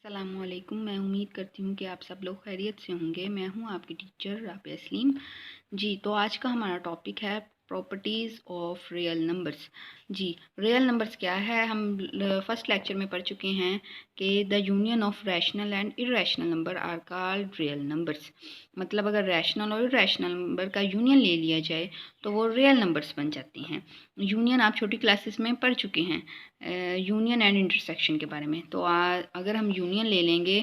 अस्सलामुअलैकुम। मैं उम्मीद करती हूँ कि आप सब लोग खैरियत से होंगे। मैं हूँ आपकी टीचर राबिया सलीम। जी, तो आज का हमारा टॉपिक है प्रॉपर्टीज़ ऑफ रियल नंबर्स। जी, रियल नंबर्स क्या है? हम फर्स्ट लेक्चर में पढ़ चुके हैं कि the union of rational and irrational number are called real numbers. मतलब अगर रैशनल और इर्रेशनल नंबर का यूनियन ले लिया जाए तो वो रियल नंबर्स बन जाती हैं। यूनियन आप छोटी क्लासेस में पढ़ चुके हैं, यूनियन एंड इंटरसेक्शन के बारे में। तो अगर हम यूनियन ले लेंगे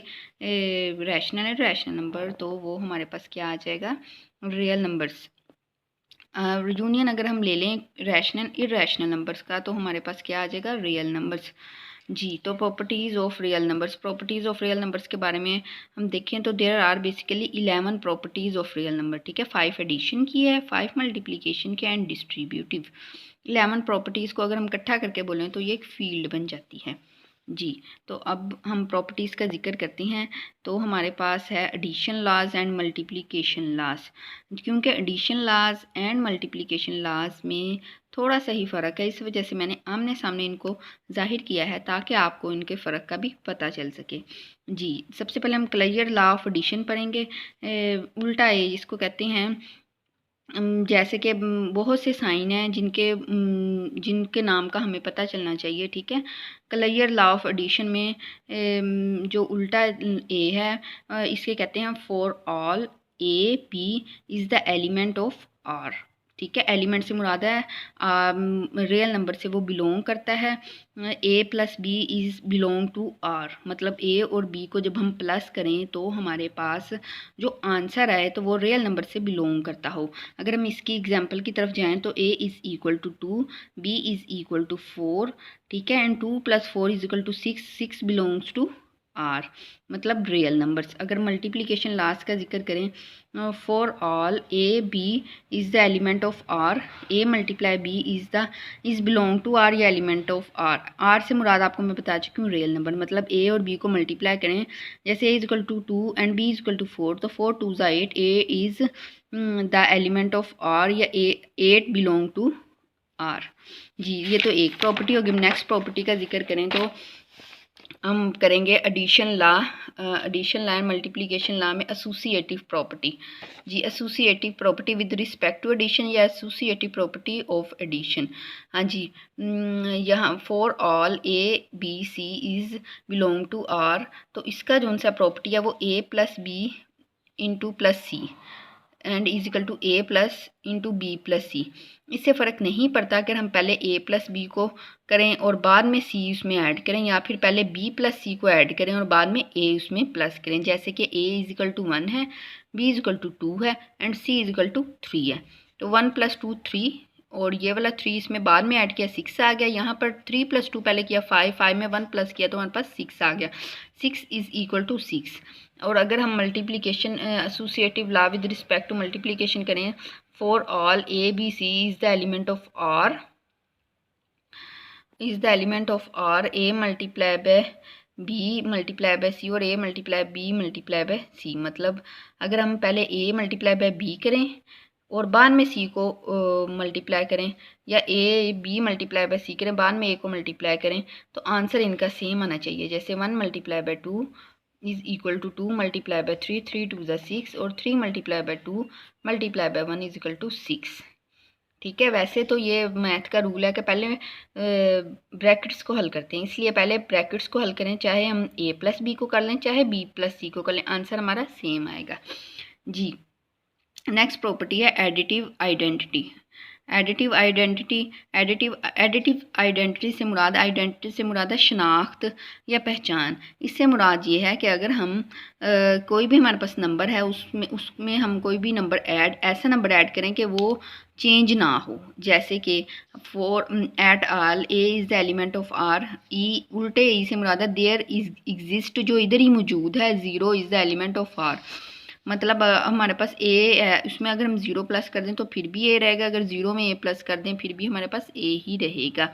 रैशनल एंड इर्रेशनल नंबर तो वो हमारे पास क्या आ जाएगा? Real numbers. यूनियन अगर हम ले लें रैशनल इर्रेशनल नंबर्स का तो हमारे पास क्या आ जाएगा? Real numbers. जी, तो properties of real numbers. Properties of real numbers के बारे में हम देखें तो there are basically 11 properties of real number. ठीक है, 5 एडिशन की है, 5 मल्टीप्लिकेशन की एंड डिस्ट्रीब्यूटिव। 11 प्रॉपर्टीज़ को अगर हम इकट्ठा करके बोलें तो ये एक फील्ड बन जाती है। जी, तो अब हम प्रॉपर्टीज़ का जिक्र करते हैं। तो हमारे पास है addition laws and multiplication laws. क्योंकि addition laws and multiplication laws में थोड़ा सा ही फ़र्क है, इस वजह से मैंने आमने सामने इनको ज़ाहिर किया है ताकि आपको इनके फ़र्क का भी पता चल सके। जी, सबसे पहले हम क्लियर लॉ ऑफ एडिशन पढ़ेंगे। उल्टा ए जिसको कहते हैं, जैसे कि बहुत से साइन हैं जिनके नाम का हमें पता चलना चाहिए। ठीक है, क्लियर लॉ ऑफ एडिशन में जो उल्टा ए है इसके कहते हैं for all a p is the element of R. ठीक है, एलिमेंट से मुराद है रियल नंबर से वो बिलोंग करता है। A plus B is belong to R, मतलब ए और बी को जब हम प्लस करें तो हमारे पास जो आंसर आए तो वो रियल नंबर से बिलोंग करता हो। अगर हम इसकी एग्जांपल की तरफ जाएं तो a is equal to 2, b is equal to 4। ठीक है, and 2 + 4 is equal to 6, 6 belongs to R, मतलब रियल नंबर्स। अगर मल्टीप्लिकेशन लास्ट का जिक्र करें, for all A B is the element of R, A multiply b is belong to R या element of R. R से मुराद आपको मैं बता चुकी हूँ रियल नंबर, मतलब ए और बी को मल्टीप्लाई करें, जैसे A is equal to 2 and B is equal to 4, तो 4 2 ज़ा 8, A is the element of R या 8 बिलोंग टू आर। जी, ये तो एक प्रॉपर्टी होगी। नेक्स्ट प्रॉपर्टी का जिक्र करें तो हम करेंगे addition law. Addition law and multiplication law में एसोसिएटिव प्रॉपर्टी। जी, associative property with respect to addition या एसोसिएटिव प्रॉपर्टी ऑफ एडिशन। हाँ जी, यहाँ for all A B C is belong to R, तो इसका जो सा प्रॉपर्टी है वो A plus B into plus C and is equal to A plus into B plus C. इससे फ़र्क नहीं पड़ता अगर हम पहले ए प्लस बी को करें और बाद में सी उसमें ऐड करें, या फिर पहले बी प्लस सी को ऐड करें और बाद में ए उसमें प्लस करें। जैसे कि ए इज इक्वल टू 1 है, बी इज इक्वल टू 2 है and c is equal to 3 है। तो 1 + 2 3, और ये वाला 3 इसमें बाद में ऐड किया 6 आ गया। यहाँ पर 3 + 2 पहले किया 5, 5 में 1 प्लस किया तो हमारे पास 6 आ गया। 6 इज़ इक्वल टू 6। और अगर हम multiplication associative law with respect to multiplication करें, for all A B C is the element of R, is the element of R A multiply by B multiply by C और A multiply B multiply by C. मतलब अगर हम पहले ए multiply by B करें और बाद में सी को मल्टीप्लाई करें, या ए बी मल्टीप्लाई बाय सी करें बाद में ए को मल्टीप्लाई करें, तो आंसर इनका सेम आना चाहिए। जैसे 1 multiply by 2 is equal to 2 multiply by 3, 3 2 ज़ा 6, और 3 multiply by 2 multiply by 1 is equal to 6। ठीक है, वैसे तो ये मैथ का रूल है कि पहले ब्रैकेट्स को हल करते हैं, इसलिए पहले ब्रैकेट्स को हल करें, चाहे हम ए प्लस बी को कर लें चाहे बी प्लस सी को कर लें, आंसर हमारा सेम आएगा। जी, नेक्स्ट प्रॉपर्टी है additive identity. Additive identity, additive identity से मुराद है शनाख्त या पहचान। इससे मुराद ये है कि अगर हम कोई भी हमारे पास नंबर है उसमें हम कोई भी नंबर ऐसा नंबर ऐड करें कि वो चेंज ना हो। जैसे कि for at all A is the element of R, E उल्टे ई से मुराद है देयर इज एग्जिस्ट, जो इधर ही मौजूद है, zero is the element of R. मतलब हमारे पास ए है, उसमें अगर हम 0 प्लस कर दें तो फिर भी ए रहेगा, अगर 0 में ए प्लस कर दें फिर भी हमारे पास ए ही रहेगा।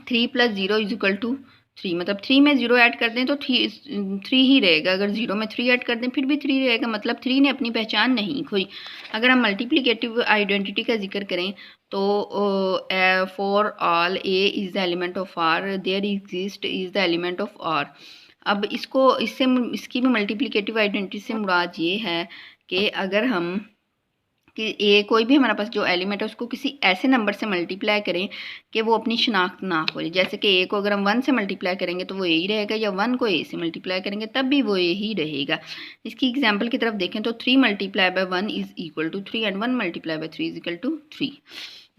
3 + 0 इज इक्वल टू 3, मतलब 3 में 0 ऐड कर दें तो 3 ही रहेगा, अगर 0 में 3 ऐड कर दें फिर भी 3 रहेगा, मतलब 3 ने अपनी पहचान नहीं खोई। अगर हम मल्टीप्लिकेटिव आइडेंटिटी का जिक्र करें तो for all A is the element of R, there exist is the element of R. अब इसकी भी मल्टीप्लिकेटिव आइडेंटिटी से मुराद ये है कि अगर हम कि कोई भी हमारे पास जो एलिमेंट है उसको किसी ऐसे नंबर से मल्टीप्लाई करें कि वो अपनी शनाख्त ना खोले। जैसे कि ए को अगर हम 1 से मल्टीप्लाई करेंगे तो वो यही रहेगा, या 1 को ए से मल्टीप्लाई करेंगे तब भी वो यही रहेगा। इसकी एग्जांपल की तरफ देखें तो 3 multiply by 1 is equal to 3 and 1 multiply by 3 is equal to 3।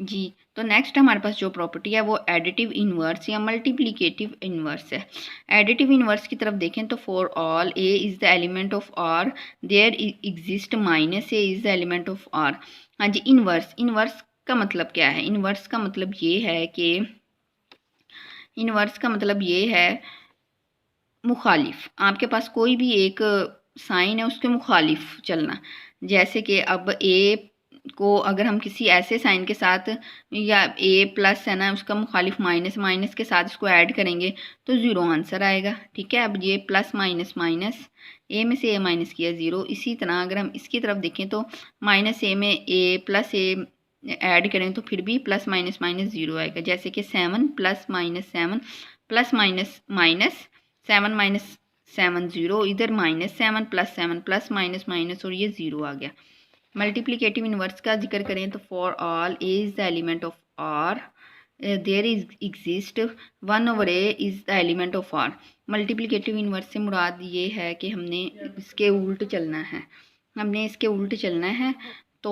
जी, तो नेक्स्ट हमारे पास जो प्रॉपर्टी है वो एडिटिव इन्वर्स या मल्टीप्लिकेटिव इन्वर्स है। एडिटिव इन्वर्स की तरफ देखें तो for all A is the element of R there exist minus a is the element of R. हाँ जी, इन्वर्स का मतलब क्या है? इन्वर्स का मतलब ये है मुखालिफ। आपके पास कोई भी एक साइन है उसके मुखालिफ चलना। जैसे कि अब ए को अगर हम किसी ऐसे साइन के साथ, या ए प्लस है ना, उसका मुखालिफ माइनस के साथ इसको ऐड करेंगे तो ज़ीरो आंसर आएगा। ठीक है, अब ये प्लस माइनस ए में से ए माइनस किया ज़ीरो। इसी तरह अगर हम इसकी तरफ देखें तो माइनस ए में ए प्लस ए ऐड करें तो फिर भी प्लस माइनस ज़ीरो आएगा। जैसे कि 7 plus minus 7 plus minus 7 minus 7 zero, इधर -7 प्लस माइनस और ये ज़ीरो आ गया। मल्टीप्लिकेटिव इन्वर्स का जिक्र करें तो for all A is the element of R there is exist 1/a is the element of R. Multiplicative inverse से मुराद ये है कि हमने इसके उल्ट चलना है। तो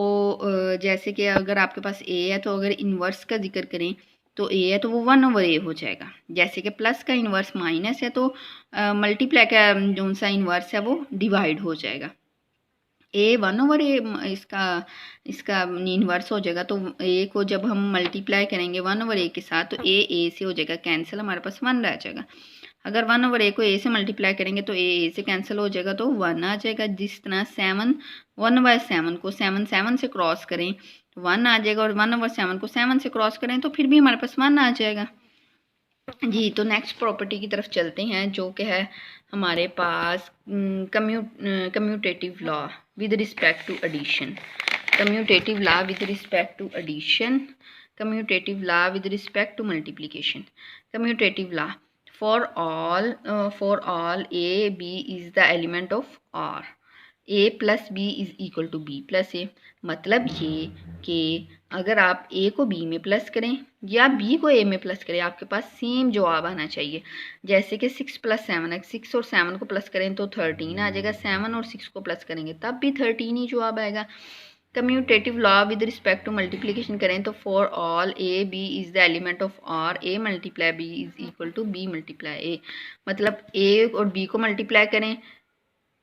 जैसे कि अगर आपके पास ए है तो अगर इन्वर्स का जिक्र करें तो ए है तो वो 1/a हो जाएगा। जैसे कि प्लस का इन्वर्स माइनस है तो मल्टीप्लाई का जो सा इन्वर्स है वो डिवाइड हो जाएगा। ए 1/a इसका इन्वर्स हो जाएगा। तो ए को जब हम मल्टीप्लाई करेंगे 1/a के साथ तो ए से हो जाएगा कैंसिल, हमारे पास 1 रह जाएगा। अगर 1/a को ए से मल्टीप्लाई करेंगे तो ए से कैंसिल हो जाएगा तो 1 आ जाएगा। जिस तरह 7 1/7 को 7 से क्रॉस करें 1 आ जाएगा, और 1/7 को 7 से क्रॉस करें तो फिर भी हमारे पास 1 आ जाएगा। जी, तो नेक्स्ट प्रॉपर्टी की तरफ चलते हैं जो कि है हमारे पास commutative law with respect to addition. Commutative law with respect to addition, commutative law with respect to multiplication. Commutative law for all A B is the element of R, A plus B is equal to B plus A. मतलब ये कि अगर आप ए को B में plus करें या B को ए में प्लस करें आपके पास सेम जवाब आना चाहिए। जैसे कि 6 + 7 है, 6 और 7 को प्लस करें तो 13 आ जाएगा, 7 और 6 को प्लस करेंगे तब भी 13 ही जवाब आएगा। Commutative law with respect to multiplication करें तो for all A B is the element of R, A multiply b is equal to b multiply a. मतलब ए और बी को मल्टीप्लाई करें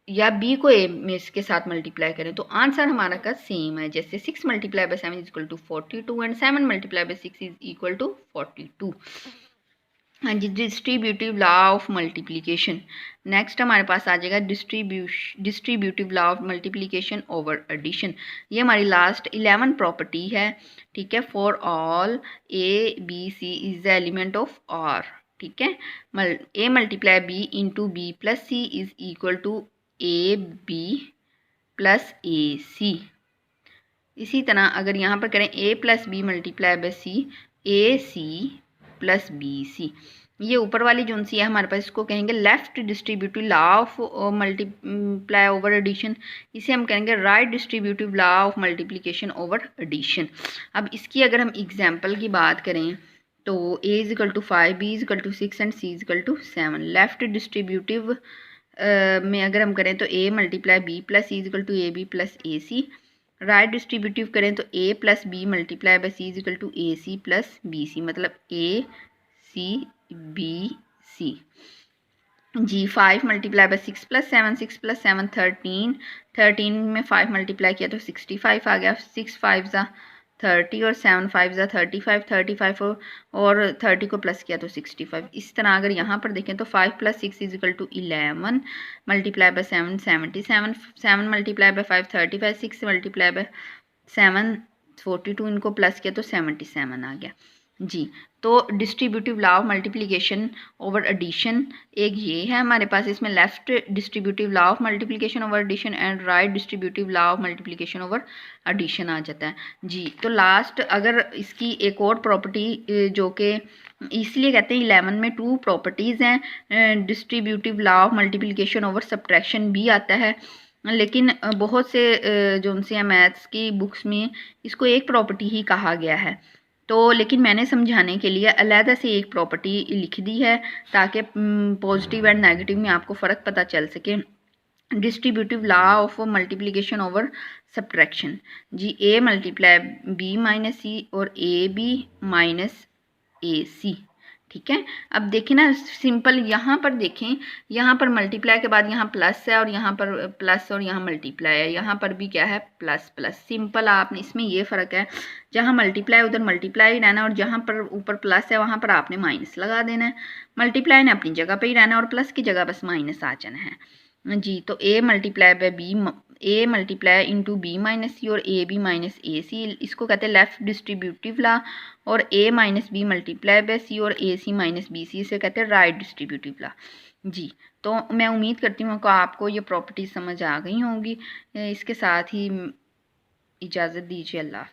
या बी को ए में इसके साथ मल्टीप्लाई करें तो आंसर हमारा का सेम है। जैसे 6 multiply by 7 is equal to 42 and 7 multiply by 6 is equal to 42। हाँ जी, distributive law of multiplication. Next हमारे पास आ जाएगा distributive law of multiplication over addition. ये हमारी लास्ट 11 प्रॉपर्टी है। ठीक है, for all A B c is the element of R. ठीक है, a multiply b into B plus c is equal to a b plus a c. इसी तरह अगर यहाँ पर करें a plus b multiply by c, a c plus b c. ये ऊपर वाली जो सी है हमारे पास इसको कहेंगे left distributive law of multiply over addition. इसे हम कहेंगे right distributive law of multiplication over addition. अब इसकी अगर हम एग्जाम्पल की बात करें तो a is equal to 5, b is equal to 6 and c is equal to 7। Left distributive में अगर हम करें तो a multiply b plus c is equal to a b plus a c. Right distributive करें तो ए plus b multiply by c is equal to a c plus b c, मतलब a c b c. जी, 5 multiply by 6 plus 7, 6 plus 7 13, 13 में 5 multiply किया तो 65 आ गया। 6 5 ज़ा 30 और 7 5 ज़ा 35, 35 और 30 को प्लस किया तो 65। इस तरह अगर यहाँ पर देखें तो 5 + 6 is equal to 11 multiply by 7 77, 7 multiply by 5 35, 6 multiply by 7 42, इनको प्लस किया तो 77 आ गया। जी। तो distributive law of multiplication over addition एक ये है हमारे पास, इसमें left distributive law of multiplication over addition and right distributive law of multiplication over addition आ जाता है। जी, तो लास्ट अगर इसकी एक और प्रॉपर्टी जो कि इसलिए कहते हैं 11 में 2 प्रॉपर्टीज़ हैं, distributive law of multiplication over subtraction भी आता है, लेकिन बहुत से जो उनसे मैथ्स की बुक्स में इसको एक प्रॉपर्टी ही कहा गया है। तो लेकिन मैंने समझाने के लिए अलहदा से एक प्रॉपर्टी लिख दी है ताकि पॉजिटिव एंड नेगेटिव में आपको फ़र्क पता चल सके। Distributive law of multiplication over subtraction. जी, a multiply b minus c और ए बी माइनस ए सी। ठीक है, अब देखें ना सिंपल, यहाँ पर देखें, यहाँ पर मल्टीप्लाई के बाद यहाँ प्लस है और यहाँ पर प्लस और यहाँ मल्टीप्लाई है, यहाँ पर भी क्या है प्लस प्लस। सिंपल आपने इसमें ये फ़र्क है, जहाँ मल्टीप्लाई उधर मल्टीप्लाई रहना और जहाँ पर ऊपर प्लस है वहाँ पर आपने माइनस लगा देना है। मल्टीप्लाई ने अपनी जगह पर ही रहना और प्लस की जगह बस माइनस आ जाना है। जी, तो a multiply by b, a multiply into b minus c और ए बी माइनस ए सी, इसको कहते हैं लेफ्ट डिस्ट्रीब्यूटिव लॉ। और ए minus B multiply by C और ए सी माइनस बी सी, इसे कहते हैं राइट डिस्ट्रीब्यूटिव लॉ। जी, तो मैं उम्मीद करती हूँ कि आपको ये प्रॉपर्टी समझ आ गई होंगी। इसके साथ ही इजाज़त दीजिए, अल्लाह।